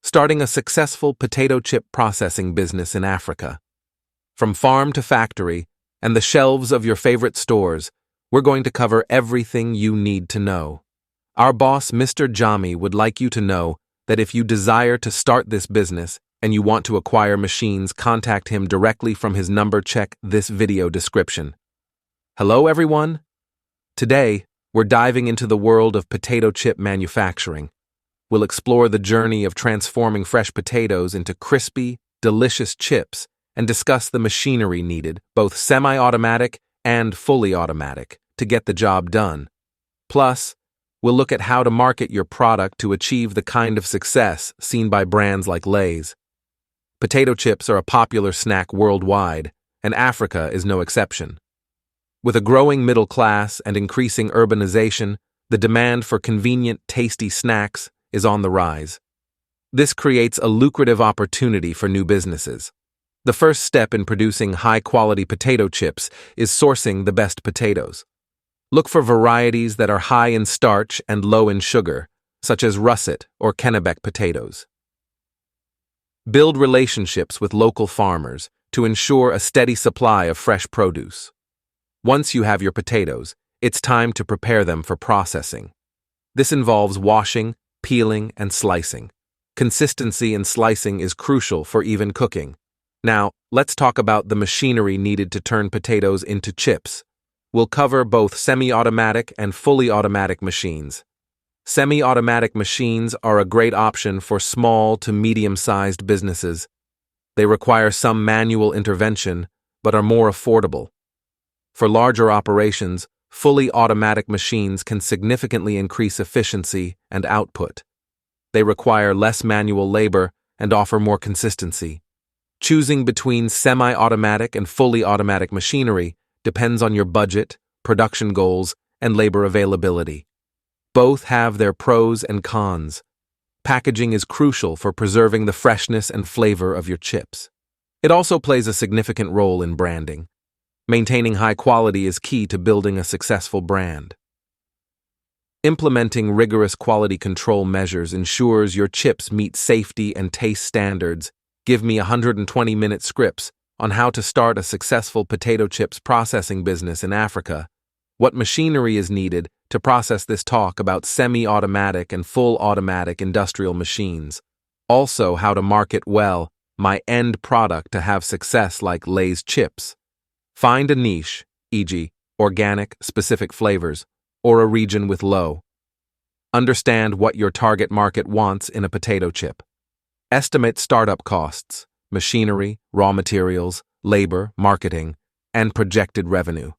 starting a successful potato chip processing business in Africa. From farm to factory and the shelves of your favorite stores, we're going to cover everything you need to know. Our boss, Mr. Jami, would like you to know that if you desire to start this business and you want to acquire machines, contact him directly from his number. Check this video description. Hello, everyone. Today, we're diving into the world of potato chip manufacturing. We'll explore the journey of transforming fresh potatoes into crispy, delicious chips and discuss the machinery needed, both semi-automatic and fully automatic, to get the job done. Plus, we'll look at how to market your product to achieve the kind of success seen by brands like Lay's. Potato chips are a popular snack worldwide, and Africa is no exception. With a growing middle class and increasing urbanization, the demand for convenient, tasty snacks is on the rise. This creates a lucrative opportunity for new businesses. The first step in producing high-quality potato chips is sourcing the best potatoes. Look for varieties that are high in starch and low in sugar, such as russet or Kennebec potatoes. Build relationships with local farmers to ensure a steady supply of fresh produce. Once you have your potatoes, it's time to prepare them for processing. This involves washing, peeling, and slicing. Consistency in slicing is crucial for even cooking. Now, let's talk about the machinery needed to turn potatoes into chips. We'll cover both semi-automatic and fully automatic machines. Semi-automatic machines are a great option for small to medium-sized businesses. They require some manual intervention, but are more affordable. For larger operations, fully automatic machines can significantly increase efficiency and output. They require less manual labor and offer more consistency. Choosing between semi-automatic and fully automatic machinery depends on your budget, production goals, and labor availability. Both have their pros and cons. Packaging is crucial for preserving the freshness and flavor of your chips. It also plays a significant role in branding. Maintaining high quality is key to building a successful brand. Implementing rigorous quality control measures ensures your chips meet safety and taste standards. Give me 120-minute scripts on how to start a successful potato chips processing business in Africa. What machinery is needed to process this? Talk about semi-automatic and full automatic industrial machines. Also, how to market well my end product to have success like Lay's chips. Find a niche, e.g., organic, specific flavors, or a region with low. Understand what your target market wants in a potato chip. Estimate startup costs, machinery, raw materials, labor, marketing, and projected revenue.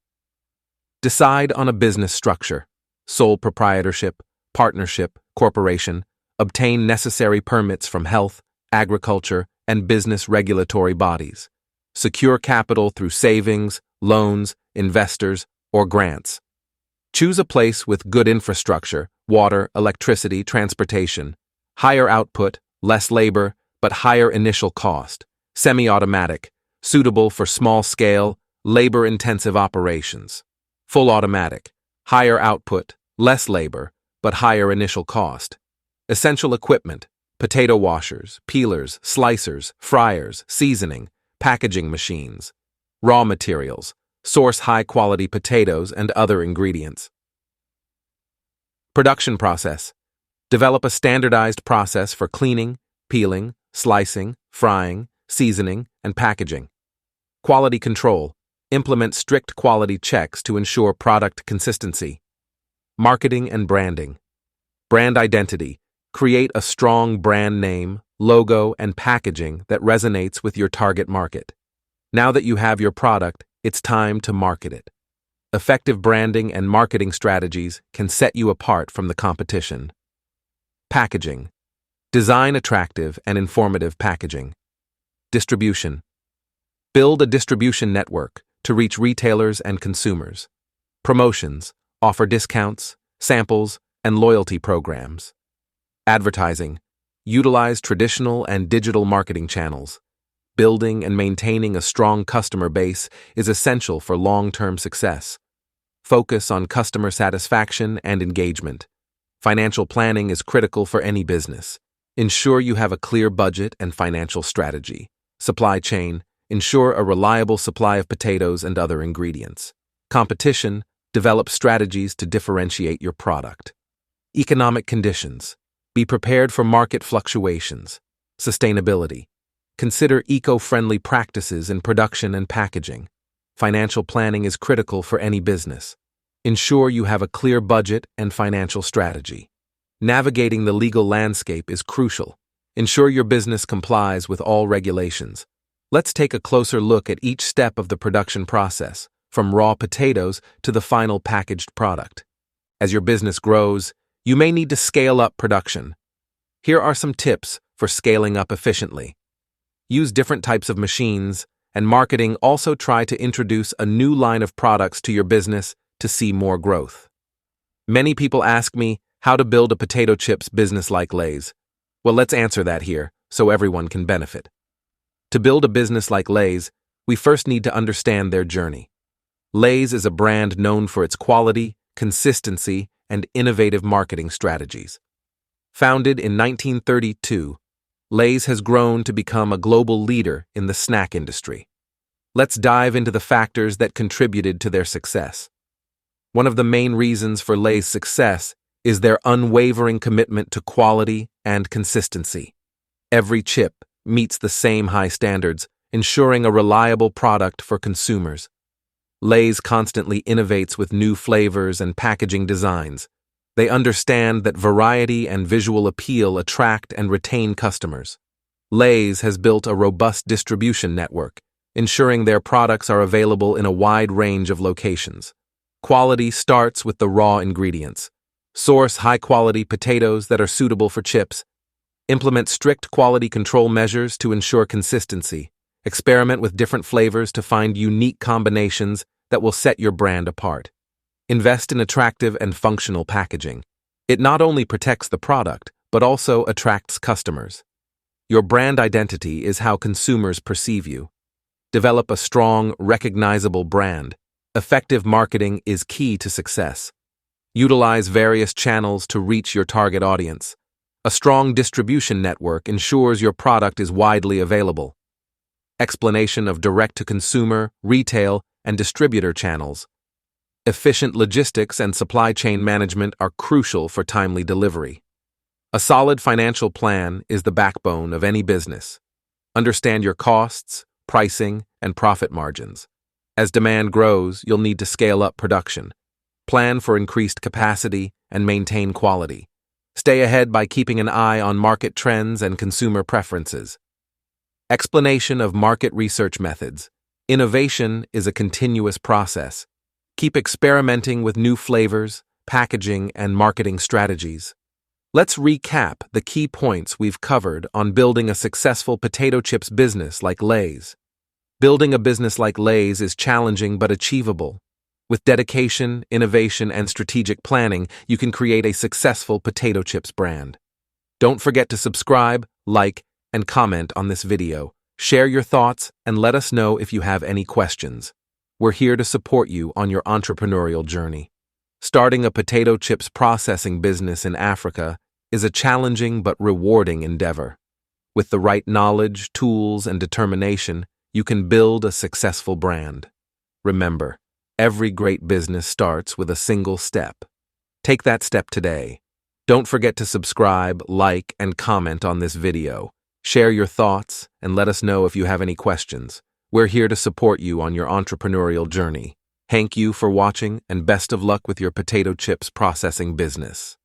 Decide on a business structure, sole proprietorship, partnership, corporation. Obtain necessary permits from health, agriculture, and business regulatory bodies. Secure capital through savings, loans, investors, or grants. Choose a place with good infrastructure, water, electricity, transportation. Higher output, less labor, but higher initial cost. Semi-automatic, suitable for small-scale, labor-intensive operations. Full automatic, higher output, less labor, but higher initial cost. Essential equipment, potato washers, peelers, slicers, fryers, seasoning, packaging machines. Raw materials, source high-quality potatoes and other ingredients. Production process. Develop a standardized process for cleaning, peeling, slicing, frying, seasoning, and packaging. Quality control. Implement strict quality checks to ensure product consistency. Marketing and branding. Brand identity. Create a strong brand name, logo, and packaging that resonates with your target market. Now that you have your product, it's time to market it. Effective branding and marketing strategies can set you apart from the competition. Packaging. Design attractive and informative packaging. Distribution. Build a distribution network to reach retailers and consumers. Promotions. Offer discounts, samples, and loyalty programs. Advertising. Utilize traditional and digital marketing channels. Building and maintaining a strong customer base is essential for long-term success. Focus on customer satisfaction and engagement. Financial planning is critical for any business. Ensure you have a clear budget and financial strategy. Supply chain. Ensure a reliable supply of potatoes and other ingredients. Competition. Develop strategies to differentiate your product. Economic conditions. Be prepared for market fluctuations. Sustainability. Consider eco-friendly practices in production and packaging. Financial planning is critical for any business. Ensure you have a clear budget and financial strategy. Navigating the legal landscape is crucial. Ensure your business complies with all regulations. Let's take a closer look at each step of the production process, from raw potatoes to the final packaged product. As your business grows, you may need to scale up production. Here are some tips for scaling up efficiently. Use different types of machines, and marketing. Also try to introduce a new line of products to your business to see more growth. Many people ask me how to build a potato chips business like Lay's. Well, let's answer that here so everyone can benefit. To build a business like Lay's, we first need to understand their journey. Lay's is a brand known for its quality, consistency, and innovative marketing strategies. Founded in 1932, Lay's has grown to become a global leader in the snack industry. Let's dive into the factors that contributed to their success. One of the main reasons for Lay's success is their unwavering commitment to quality and consistency. Every chip meets the same high standards, ensuring a reliable product for consumers. Lay's constantly innovates with new flavors and packaging designs. They understand that variety and visual appeal attract and retain customers. Lay's has built a robust distribution network, ensuring their products are available in a wide range of locations. Quality starts with the raw ingredients. Source high-quality potatoes that are suitable for chips. Implement strict quality control measures to ensure consistency. Experiment with different flavors to find unique combinations that will set your brand apart. Invest in attractive and functional packaging. It not only protects the product, but also attracts customers. Your brand identity is how consumers perceive you. Develop a strong, recognizable brand. Effective marketing is key to success. Utilize various channels to reach your target audience. A strong distribution network ensures your product is widely available. Explanation of direct-to-consumer, retail, and distributor channels. Efficient logistics and supply chain management are crucial for timely delivery. A solid financial plan is the backbone of any business. Understand your costs, pricing, and profit margins. As demand grows, you'll need to scale up production. Plan for increased capacity and maintain quality. Stay ahead by keeping an eye on market trends and consumer preferences. Explanation of market research methods. Innovation is a continuous process. Keep experimenting with new flavors, packaging, and marketing strategies. Let's recap the key points we've covered on building a successful potato chips business like Lay's. Building a business like Lay's is challenging but achievable. With dedication, innovation, and strategic planning, you can create a successful potato chips brand. Don't forget to subscribe, like, and comment on this video. Share your thoughts and let us know if you have any questions. We're here to support you on your entrepreneurial journey. Starting a potato chips processing business in Africa is a challenging but rewarding endeavor. With the right knowledge, tools, and determination, you can build a successful brand. Remember, every great business starts with a single step. Take that step today. Don't forget to subscribe, like, and comment on this video. Share your thoughts and let us know if you have any questions. We're here to support you on your entrepreneurial journey. Thank you for watching and best of luck with your potato chips processing business.